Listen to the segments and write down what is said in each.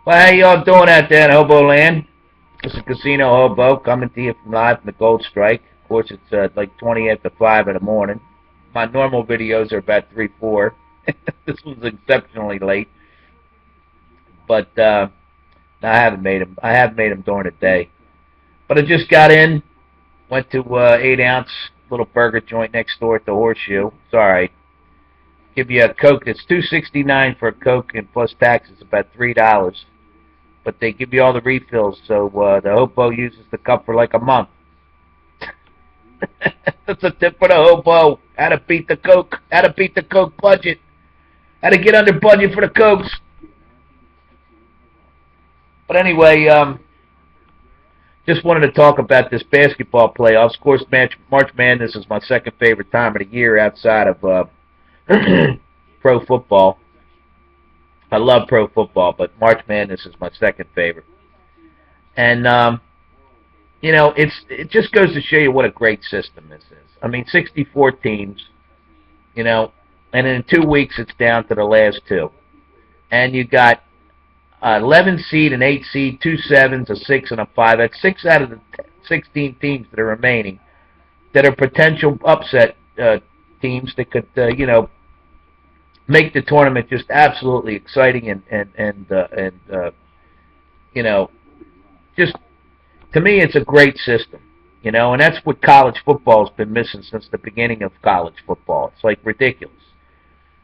Well, how y'all doing out there in Hobo Land? This is Casino Hobo coming to you from live from the Gold Strike. Of course, it's like 20 after 5 in the morning. My normal videos are about 3, 4. This one's exceptionally late, but no, I haven't made them. I have made them during the day. But I just got in, went to 8-ounce little burger joint next door at the Horseshoe. It's all right. Give you a Coke that's $2.69 for a Coke, and plus taxes about $3. But they give you all the refills, so the hobo uses the cup for like a month. That's a tip for the hobo. How to beat the Coke. How to beat the Coke budget. How to get under budget for the Cokes. But anyway, just wanted to talk about this basketball playoffs. Of course, March Madness is my second favorite time of the year outside of pro football. I love pro football, but March Madness is my second favorite. And it just goes to show you what a great system this is. I mean, 64 teams, and in 2 weeks it's down to the last two. And you got 11 seed, an 8 seed, 2 sevens, a 6, and a 5. That's 6 out of the 16 teams that are remaining that are potential upset teams that could, make the tournament just absolutely exciting and just to me it's a great system, and that's what college football's been missing since the beginning of college football. It's like ridiculous.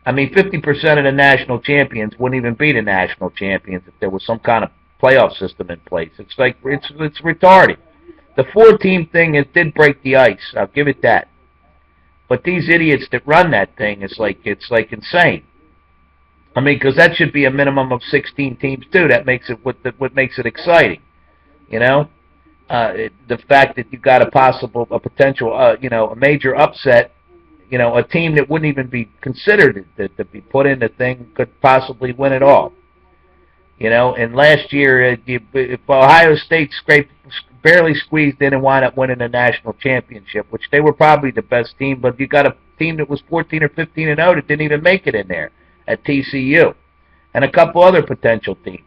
I mean, 50% of the national champions wouldn't even be the national champions if there was some kind of playoff system in place. It's like it's retarded. The 4-team thing, it did break the ice. I'll give it that. But these idiots that run that thing, it's like insane. I mean, because that should be a minimum of 16 teams too. That makes it what makes it exciting. The fact that you got a potential, a major upset. A team that wouldn't even be considered to be put in the thing could possibly win it all. And last year, if Ohio State barely squeezed in and wound up winning the national championship, which they were probably the best team, but you got a team that was 14 or 15 and 0 that didn't even make it in there at TCU, and a couple other potential teams.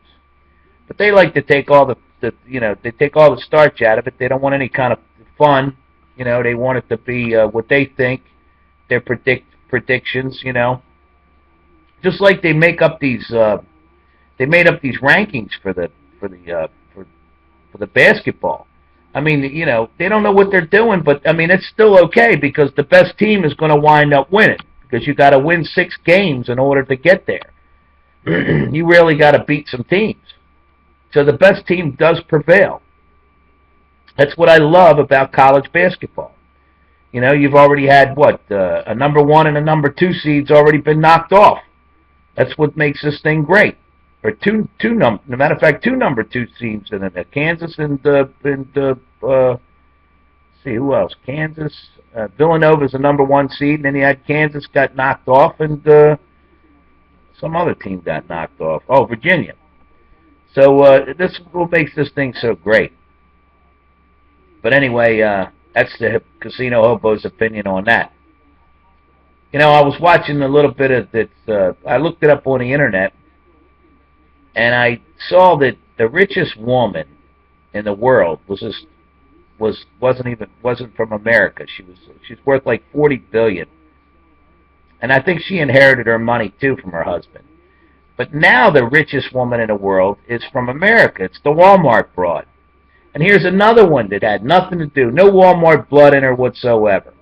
But they like to take all they take all the starch out of it. They don't want any kind of fun. They want it to be what they think. Their predictions, just like they make up these. They made up these rankings for the basketball. I mean, they don't know what they're doing, but I mean, it's still okay because the best team is going to wind up winning because you got to win 6 games in order to get there. You really got to beat some teams, so the best team does prevail. That's what I love about college basketball. You've already had a number 1 and a number 2 seeds already been knocked off. That's what makes this thing great. Or matter of fact, 2 number 2 seeds in it. Kansas and see who else? Kansas, Villanova's a number 1 seed, and then you had Kansas got knocked off, and some other team got knocked off. Oh, Virginia. So this is what makes this thing so great. But anyway. That's the Casino Hobo's opinion on that. I was watching a little bit of this. I looked it up on the internet, and I saw that the richest woman in the world wasn't from America. She's worth like $40 billion, and I think she inherited her money too from her husband. But now the richest woman in the world is from America. It's the Walmart broad. And here's another one that had nothing to do, no Walmart blood in her whatsoever.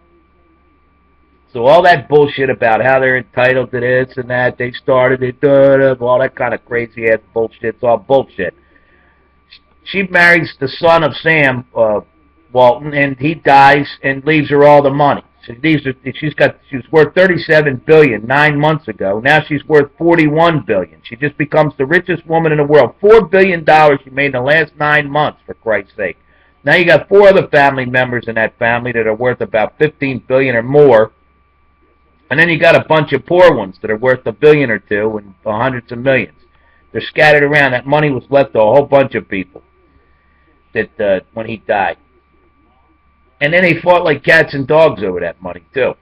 So all that bullshit about how they're entitled to this and that, they started it, all that kind of crazy-ass bullshit, it's all bullshit. She marries the son of Sam Walton, and he dies and leaves her all the money. She was worth $37 billion 9 months ago. Now she's worth $41 billion. She just becomes the richest woman in the world. $4 billion she made in the last 9 months, for Christ's sake. Now you got 4 other family members in that family that are worth about $15 billion or more, and then you got a bunch of poor ones that are worth $1 billion or $2 and hundreds of millions. They're scattered around. That money was left to a whole bunch of people that when he died. And then they fought like cats and dogs over that money too.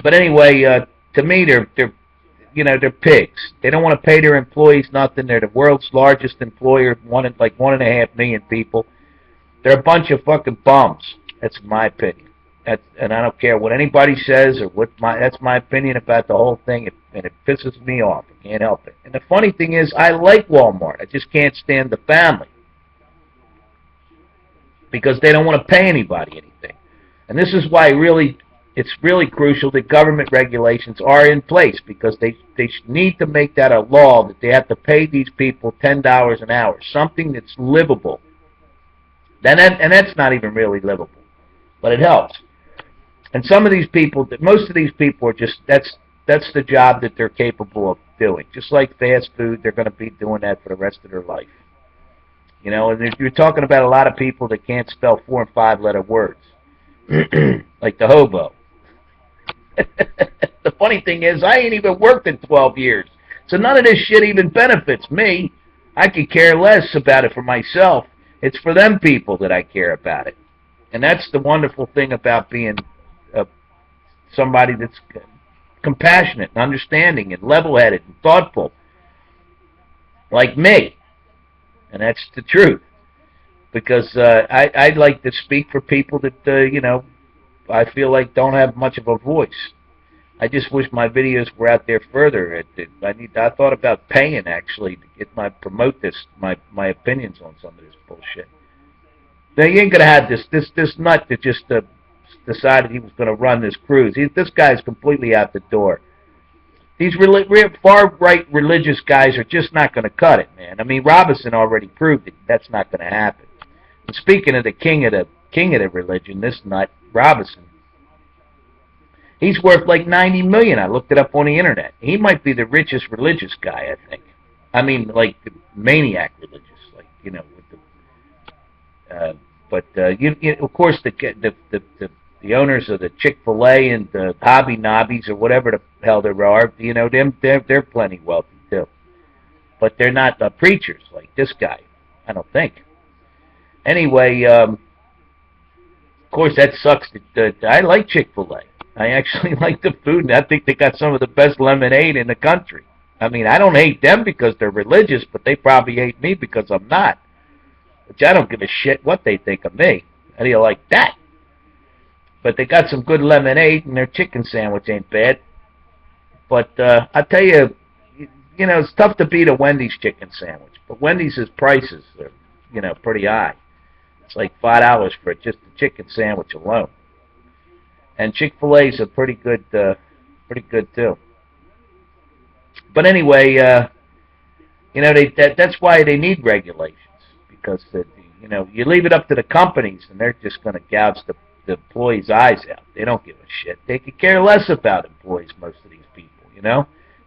But anyway, to me, they're pigs. They don't want to pay their employees nothing. They're the world's largest employer, like 1.5 million people. They're a bunch of fucking bums. That's my opinion. And I don't care what anybody says or that's my opinion about the whole thing, and it pisses me off. I can't help it. And the funny thing is, I like Walmart. I just can't stand the family because they don't want to pay anybody anything. And this is why it's really crucial that government regulations are in place, because they need to make that a law that they have to pay these people $10 an hour, something that's livable. And that's not even really livable, but it helps. And some of these people, most of these people are just, that's the job that they're capable of doing. Just like fast food, they're going to be doing that for the rest of their life. And if you're talking about a lot of people that can't spell 4- and 5-letter words, like the hobo. The funny thing is, I ain't even worked in 12 years, so none of this shit even benefits me. I could care less about it for myself. It's for them people that I care about it. And that's the wonderful thing about being somebody that's compassionate and understanding and level-headed and thoughtful, like me. And that's the truth. Because I'd like to speak for people that, I feel like don't have much of a voice. I just wish my videos were out there further. I thought about paying, actually, to promote my opinions on some of this bullshit. Now, you ain't going to have this nut that just decided he was going to run this cruise. This guy's completely out the door. These far-right religious guys are just not going to cut it, man. I mean, Robinson already proved it. That's not going to happen. And speaking of the king of the religion, this nut, Robinson, he's worth like $90 million. I looked it up on the internet. He might be the richest religious guy, I think. I mean, like the maniac religious, like with the. Of course, the owners of the Chick-fil-A and the Hobby Nobbies or whatever the hell there are, they're plenty wealthy too. But they're not preachers like this guy, I don't think. Anyway, of course, that sucks. I like Chick-fil-A. I actually like the food, and I think they got some of the best lemonade in the country. I mean, I don't hate them because they're religious, but they probably hate me because I'm not. Which I don't give a shit what they think of me. How do you like that? But they got some good lemonade, and their chicken sandwich ain't bad. But I tell you, it's tough to beat a Wendy's chicken sandwich. But Wendy's' prices are, pretty high. It's like $5 for just the chicken sandwich alone. And Chick-fil-A's are pretty good too. But anyway, that's why they need regulations, because you leave it up to the companies, and they're just going to gouge the employees' eyes out. They don't give a shit. They could care less about employees, most of these people.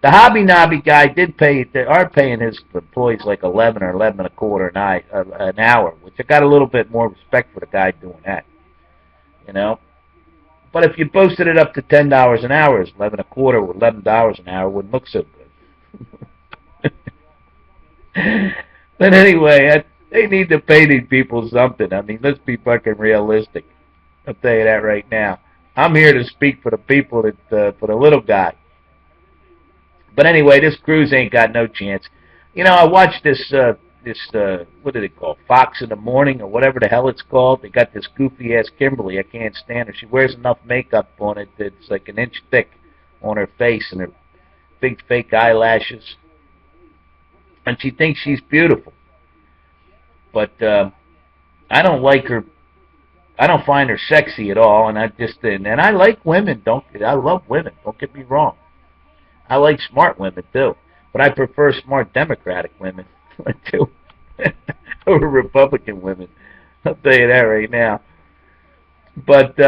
The Hobby Nobby guy they are paying his employees like 11 or 11.25 an hour, which I got a little bit more respect for the guy doing that. But if you boosted it up to $10 an hour, 11.25 or $11 an hour wouldn't look so good. But anyway, they need to pay these people something. I mean, let's be fucking realistic. I'll tell you that right now. I'm here to speak for the people for the little guy. But anyway, this cruise ain't got no chance. I watched this, what do they call, Fox in the Morning or whatever the hell it's called. They got this goofy-ass Kimberly. I can't stand her. She wears enough makeup on it that it's like an inch thick on her face and her big fake eyelashes. And she thinks she's beautiful. But I don't like her. I don't find her sexy at all, and I like women. I love women. Don't get me wrong. I like smart women too, but I prefer smart Democratic women too over Republican women. I'll tell you that right now. But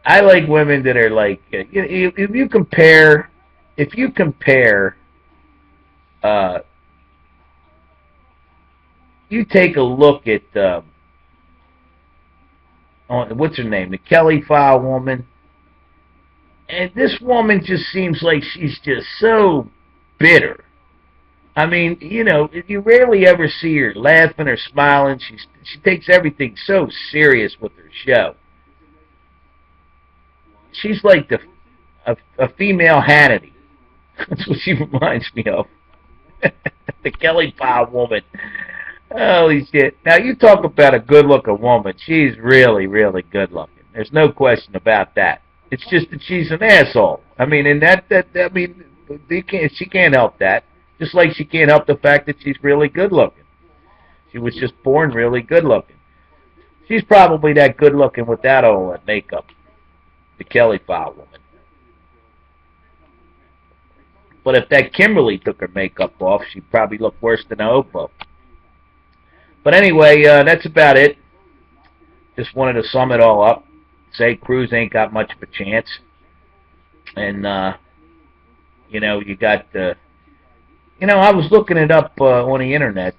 I like women that are like, if you compare, you take a look at. What's her name? The Kelly File woman. And this woman just seems like she's just so bitter. I mean, you rarely ever see her laughing or smiling. She takes everything so serious with her show. She's like a female Hannity. That's what she reminds me of. The Kelly Pie woman. Holy shit. Now, you talk about a good-looking woman. She's really, really good-looking. There's no question about that. It's just that she's an asshole. I mean, and she can't help that. Just like she can't help the fact that she's really good-looking. She was just born really good-looking. She's probably that good-looking without all that makeup. The Kelly Pie woman. But if that Kimberly took her makeup off, she'd probably look worse than a hobo. But anyway, that's about it. Just wanted to sum it all up. Say Cruz ain't got much of a chance. And, you got, I was looking it up on the internet.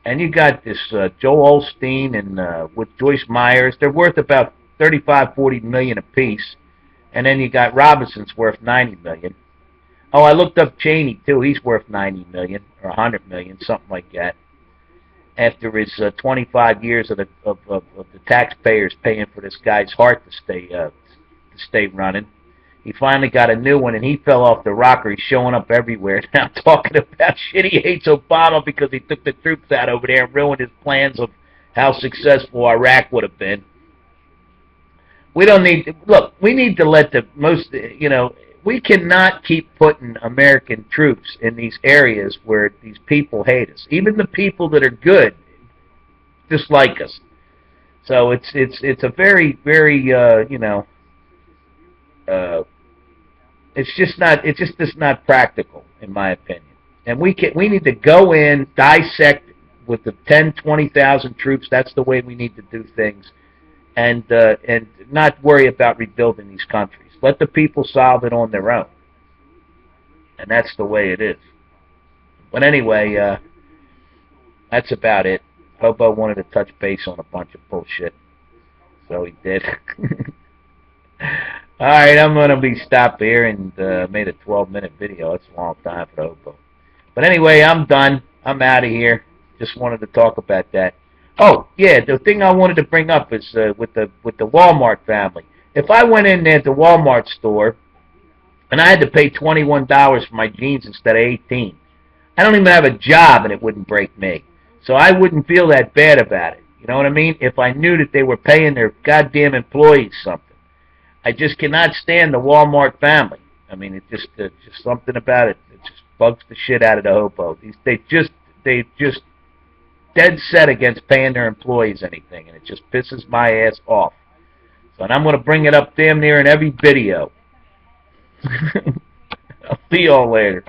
And you got this Joel Osteen and with Joyce Myers. They're worth about $35-40 million apiece. And then you got Robinson's worth $90 million. Oh, I looked up Cheney too. He's worth $90 million or $100 million, something like that. After his 25 years of the taxpayers paying for this guy's heart to stay running, he finally got a new one, and he fell off the rocker. He's showing up everywhere now, talking about shit. He hates Obama because he took the troops out over there and ruined his plans of how successful Iraq would have been. We don't need to, look. We need to let the most, we cannot keep putting American troops in these areas where these people hate us. Even the people that are good dislike us. So it's a very, very it's just not practical in my opinion. And we need to go in, dissect with the 10-20,000 troops. That's the way we need to do things, and not worry about rebuilding these countries. Let the people solve it on their own. And that's the way it is. But anyway, that's about it. Hobo wanted to touch base on a bunch of bullshit. So he did. Alright, I'm going to be stopped here and made a 12-minute video. That's a long time for Hobo. But anyway, I'm done. I'm out of here. Just wanted to talk about that. Oh, yeah, the thing I wanted to bring up is with the Walmart family. If I went in there at the Walmart store and I had to pay $21 for my jeans instead of $18, I don't even have a job and it wouldn't break me. So I wouldn't feel that bad about it. You know what I mean? If I knew that they were paying their goddamn employees something. I just cannot stand the Walmart family. I mean, it's just something about it. It just bugs the shit out of the hobo. They just dead set against paying their employees anything, and it just pisses my ass off. So, and I'm going to bring it up damn near in every video. I'll see y'all later.